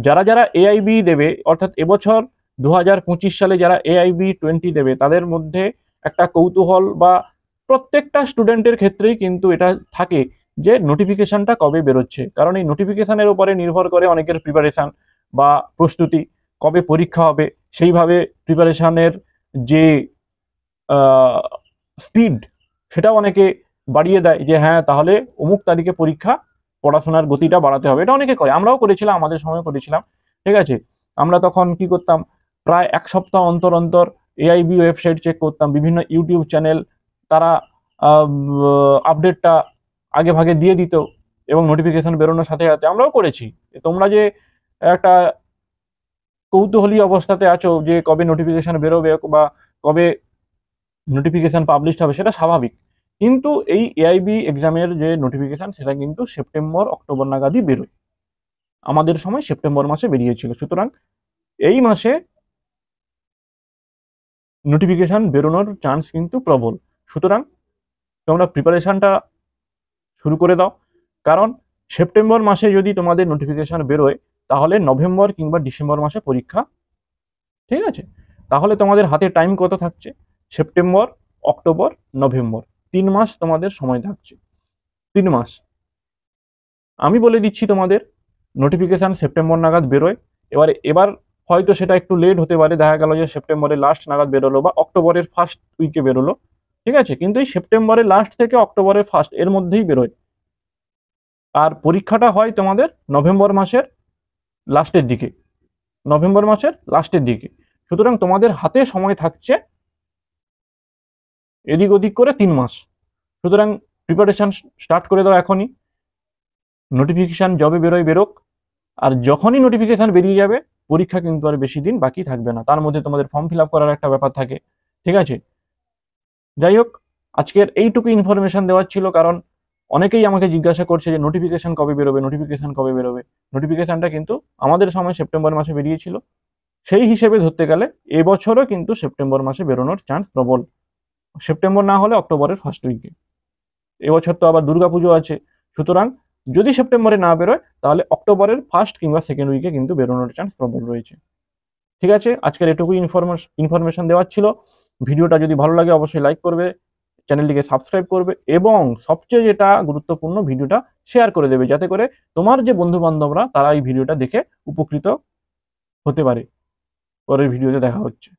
যারা যারা এআইবি দেবে, অর্থাৎ এবছর 2025 সালে যারা এআইবি 20 দেবে, তাদের মধ্যে একটা কৌতূহল বা প্রত্যেকটা স্টুডেন্টের ক্ষেত্রেই কিন্তু এটা থাকে যে নোটিফিকেশনটা কবে বেরোচ্ছে। কারণ এই নোটিফিকেশনের উপরে নির্ভর করে অনেকের প্রিপারেশন বা প্রস্তুতি, কবে পরীক্ষা হবে সেইভাবে প্রিপারেশনের যে স্পিড, সেটাও অনেকে বাড়িয়ে দেয় যে হ্যাঁ তাহলে অমুক তারিখে পরীক্ষা, পড়াশোনার গতিটা বাড়াতে হবে। এটা অনেকে করে, আমরাও করেছিলাম, আমাদের সময় করেছিলাম। ঠিক আছে, আমরা তখন কি করতাম, প্রায় এক সপ্তাহ অন্তর অন্তর এআইবি ওয়েবসাইট চেক করতাম, বিভিন্ন ইউটিউব চ্যানেল তারা আপডেটটা আগে ভাগে দিয়ে দিত এবং নোটিফিকেশন বেরোনোর সাথে সাথে আমরাও করেছি। তোমরা যে একটা কৌতূহলী অবস্থাতে আছো যে কবে নোটিফিকেশন বেরোবে বা কবে নোটিফিকেশন পাবলিশ হবে, সেটা স্বাভাবিক। কিন্তু এই এআইবি এক্সামের যে নোটিফিকেশন, সেটা কিন্তু সেপ্টেম্বর অক্টোবর নাগাদই বেরোয়। আমাদের সময় সেপ্টেম্বর মাসে বেরিয়েছিল। সুতরাং এই মাসে নোটিফিকেশন বেরোনোর চান্স কিন্তু প্রবল। সুতরাং তোমরা প্রিপারেশনটা শুরু করে দাও। কারণ সেপ্টেম্বর মাসে যদি তোমাদের নোটিফিকেশন বেরোয়, তাহলে নভেম্বর কিংবা ডিসেম্বর মাসে পরীক্ষা। ঠিক আছে, তাহলে তোমাদের হাতে টাইম কত থাকছে? সেপ্টেম্বর, অক্টোবর, নভেম্বর, 3 মাস তোমাদের সময় থাকছে। 3 মাস। আমি বলে দিচ্ছি তোমাদের, নোটিফিকেশন সেপ্টেম্বর নাগাদ বেরোয়। এবার হয়তো সেটা একটু লেট হতে পারে, দেখা গেল যে সেপ্টেম্বরের লাস্ট নাগাদ বেরোলো বা অক্টোবরের ফার্স্ট উইকে বেরোলো। ঠিক আছে, কিন্তু এই সেপ্টেম্বরের লাস্ট থেকে অক্টোবরের ফার্স্ট এর মধ্যেই বেরোয়। আর পরীক্ষাটা হয় তোমাদের নভেম্বর মাসের লাস্টের দিকে, নভেম্বর মাসের লাস্টের দিকে। সুতরাং তোমাদের হাতে সময় থাকছে এদিক ওদিক করে 3 মাস। সুতরাং প্রিপারেশন স্টার্ট করে দাও এখনই। নোটিফিকেশন যবে বেরোয় বেরোক, আর যখনই নোটিফিকেশন বেরিয়ে যাবে, পরীক্ষা কিন্তু আর বেশি দিন বাকি থাকবে না, তার মধ্যে তোমাদের ফর্ম ফিল আপ করার একটা ব্যাপার থাকে। ঠিক আছে, যাই হোক, আজকের এইটুকু ইনফরমেশন দেওয়ার ছিল, কারণ অনেকেই আমাকে জিজ্ঞাসা করছে যে নোটিফিকেশন কবে বেরোবে, নোটিফিকেশন কবে বেরোবে। নোটিফিকেশনটা কিন্তু আমাদের সময় সেপ্টেম্বর মাসে বেরিয়েছিল, সেই হিসেবে ধরতে গেলে এবছরও কিন্তু সেপ্টেম্বর মাসে বেরোনোর চান্স প্রবল। সেপ্টেম্বর না হলে অক্টোবরের ফার্স্ট উইকে। এবছর তো আবার দুর্গাপুজো আছে। সুতরাং যদি সেপ্টেম্বরে না বেরোয়, তাহলে অক্টোবরের ফার্স্ট কিংবা সেকেন্ড উইকে কিন্তু বেরোনোর চান্স প্রবল রয়েছে। ঠিক আছে, আজকের এটুকুই ইনফরমেশন দেওয়ার ছিল। ভিডিওটা যদি ভালো লাগে অবশ্যই লাইক করবে, চ্যানেলটিকে সাবস্ক্রাইব করবে এবং সবচেয়ে যেটা গুরুত্বপূর্ণ, ভিডিওটা শেয়ার করে দেবে, যাতে করে তোমার যে বন্ধু বান্ধবরা তারা এই ভিডিওটা দেখে উপকৃত হতে পারে। পরের ভিডিওতে দেখা হচ্ছে।